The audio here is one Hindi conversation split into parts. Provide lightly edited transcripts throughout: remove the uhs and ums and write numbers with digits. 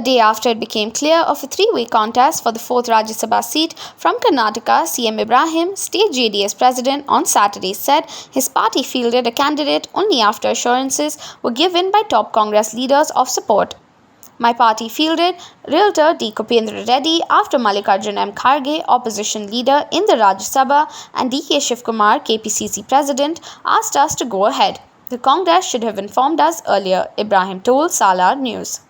A day after it became clear of a three-way contest for the 4th Rajya Sabha seat from Karnataka, CM Ibrahim, state JDS president, on Saturday said his party fielded a candidate only after assurances were given by top Congress leaders of support. My party fielded Realtor D. Kupendra Reddy after Mallikarjun M. Kharge, opposition leader in the Rajya Sabha, and D.K. Shivkumar, KPCC president, asked us to go ahead. The Congress should have informed us earlier, Ibrahim told Salar News.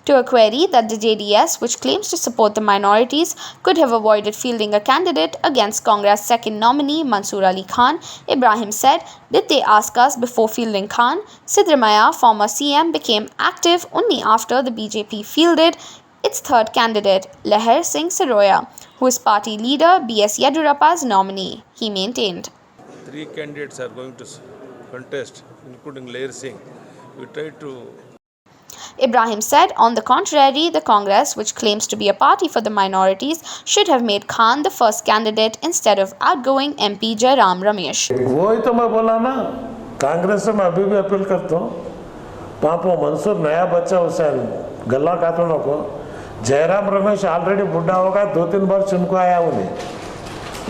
To a query that the JDS, which claims to support the minorities, could have avoided fielding a candidate against Congress' second nominee Mansoor Ali Khan, Ibrahim said, "Did they ask us before fielding Khan? Siddaramaiah, former CM, became active only after the BJP fielded its third candidate, Leher Singh Saroya, who is party leader B.S. Yediyurappa's nominee," he maintained. 3 candidates are going to contest, including Leher Singh. We tried to... Ibrahim said, on the contrary, the Congress, which claims to be a party for the minorities, should have made Khan the first candidate instead of outgoing MP Jairam Ramesh. वो ही तो मैं बोला ना, कांग्रेस से मैं अभी भी अपील करता हूँ, पापो मंसूर नया बच्चा उसे गल्ला काटने को, जयराम रमेश ऑलरेडी बुढ़ा होगा, 2-3 बार चुन को आया उन्हें,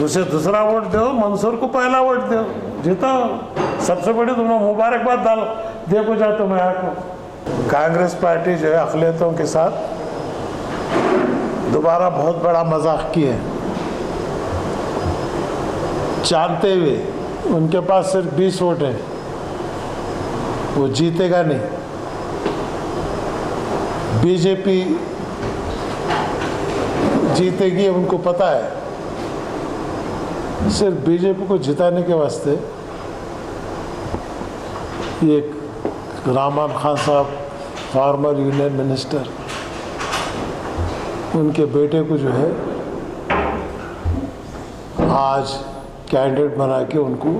उसे दूसरा वोट दो, मंसूर को पहला वोट दो, जीतो, सबसे बड़ी तुम्हें मुबारकबाद डाल, देखो जा तुम्हें आको। कांग्रेस पार्टी जो है अक़लियतों के साथ दोबारा बहुत बड़ा मजाक किए, जानते हुए उनके पास सिर्फ 20 वोट हैं, वो जीतेगा नहीं। बीजेपी जीतेगी उनको पता है, सिर्फ बीजेपी को जिताने के वास्ते ये रहमान खान साहब, फार्मर यूनियन मिनिस्टर, उनके बेटे को जो है आज कैंडिडेट बना के उनको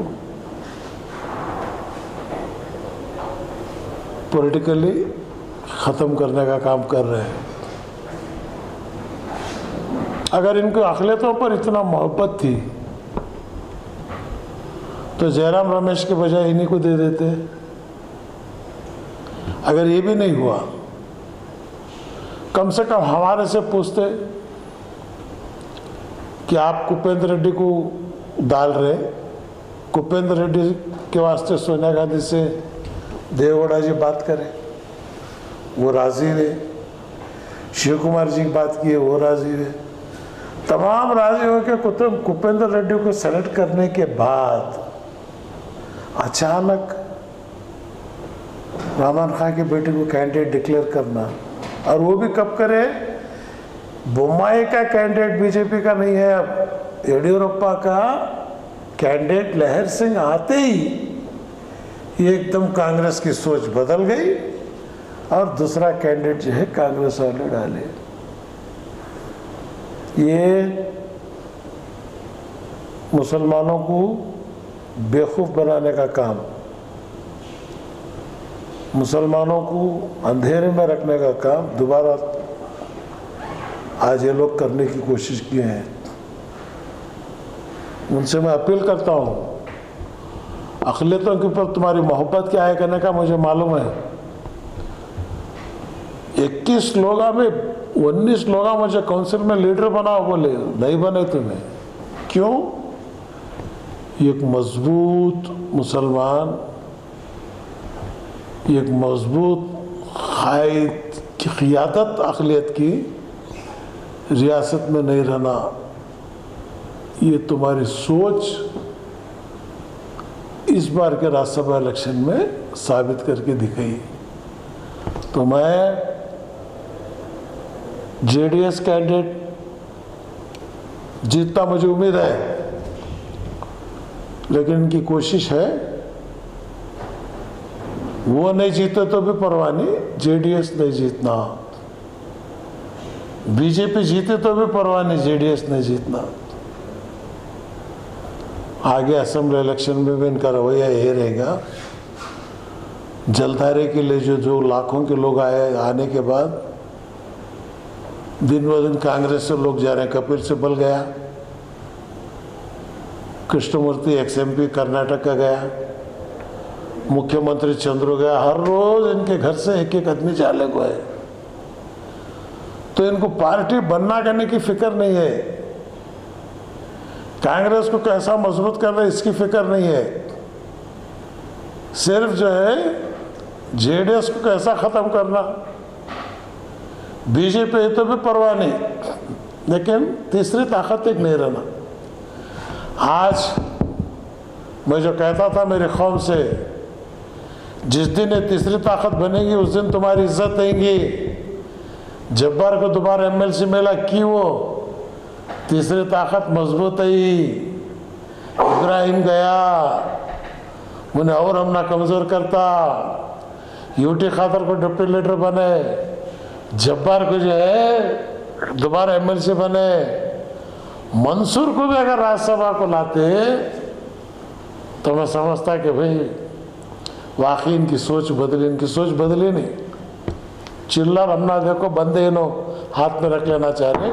पॉलिटिकली ख़त्म करने का काम कर रहे हैं। अगर इनको अक़लियतों पर इतना मोहब्बत थी तो जयराम रमेश के बजाय इन्हीं को दे देते। अगर ये भी नहीं हुआ, कम से कम हमारे से पूछते कि आप कुपेंद्र रेड्डी को डाल रहे, कुपेंद्र रेड्डी के वास्ते सोनिया गांधी से देवेगौड़ा जी बात करें, वो राजी रहे, शिव कुमार जी की बात की है, वो राजी रहे, तमाम राजी हो के कुपेंद्र रेड्डी को सेलेक्ट करने के बाद अचानक रहमान खान के बेटे को कैंडिडेट डिक्लेयर करना, और वो भी कब करे? बोम्माई का कैंडिडेट बीजेपी का नहीं है, अब येडियुरप्पा का कैंडिडेट लहर सिंह आते ही ये एकदम कांग्रेस की सोच बदल गई और दूसरा कैंडिडेट जो है कांग्रेस वाले डाले। ये मुसलमानों को बेवकूफ़ बनाने का काम, मुसलमानों को अंधेरे में रखने का काम दोबारा आज ये लोग करने की कोशिश किए हैं। उनसे मैं अपील करता हूँ, अक़लियतों के ऊपर तुम्हारी मोहब्बत क्या है कहने का मुझे मालूम है। 21 लोगों में 19 लोग मुझे काउंसिल में लीडर बनाओ, बोले नहीं बने तुम्हें, क्यों? एक मजबूत मुसलमान, एक मजबूत क़ियादत अक़लियत की रियासत में नहीं रहना, ये तुम्हारी सोच इस बार के राज्यसभा इलेक्शन में साबित करके दिखाई। तो मैं जेडीएस कैंडिडेट जीतता मुझे उम्मीद है, लेकिन इनकी कोशिश है, वो नहीं जीते तो भी परवाह नहीं, जेडीएस नहीं जीतना, बीजेपी जीते तो भी परवाह नहीं, जेडीएस नहीं जीतना। आगे असेंबली इलेक्शन में भी इनका रवैया यही रहेगा। जलधारे के लिए जो लाखों के लोग आने के बाद दिन ब दिन कांग्रेस से लोग जा रहे हैं। कपिल सिब्बल गया, कृष्णमूर्ति एक्सएमपी कर्नाटक का गया, मुख्यमंत्री चंद्रू गया, हर रोज इनके घर से एक एक आदमी जाले को है। तो इनको पार्टी बनना करने की फिक्र नहीं है, कांग्रेस को कैसा मजबूत करना इसकी फिक्र नहीं है, सिर्फ जो है जेडीएस को कैसा खत्म करना। बीजेपी तो भी परवाह नहीं, लेकिन तीसरी ताकत एक नहीं रहना। आज मैं जो कहता था मेरी कौम से, जिस दिन ये तीसरी ताकत बनेगी उस दिन तुम्हारी इज्जत देंगी। जब्बार को दोबारा एमएलसी मिला की वो तीसरी ताकत मजबूत है। इब्राहिम गया, उन्हें और हमना कमजोर करता, यूटी खातर को डिप्टी लीडर बने, जब्बार को जो है दोबारा एमएलसी बने, मंसूर को भी अगर राज्यसभा को लाते तो मैं समझता कि भाई वाकई इनकी सोच बदली नहीं। चिल्लर हमना देखो बंदे इनो हाथ में रख लेना चाह रहे।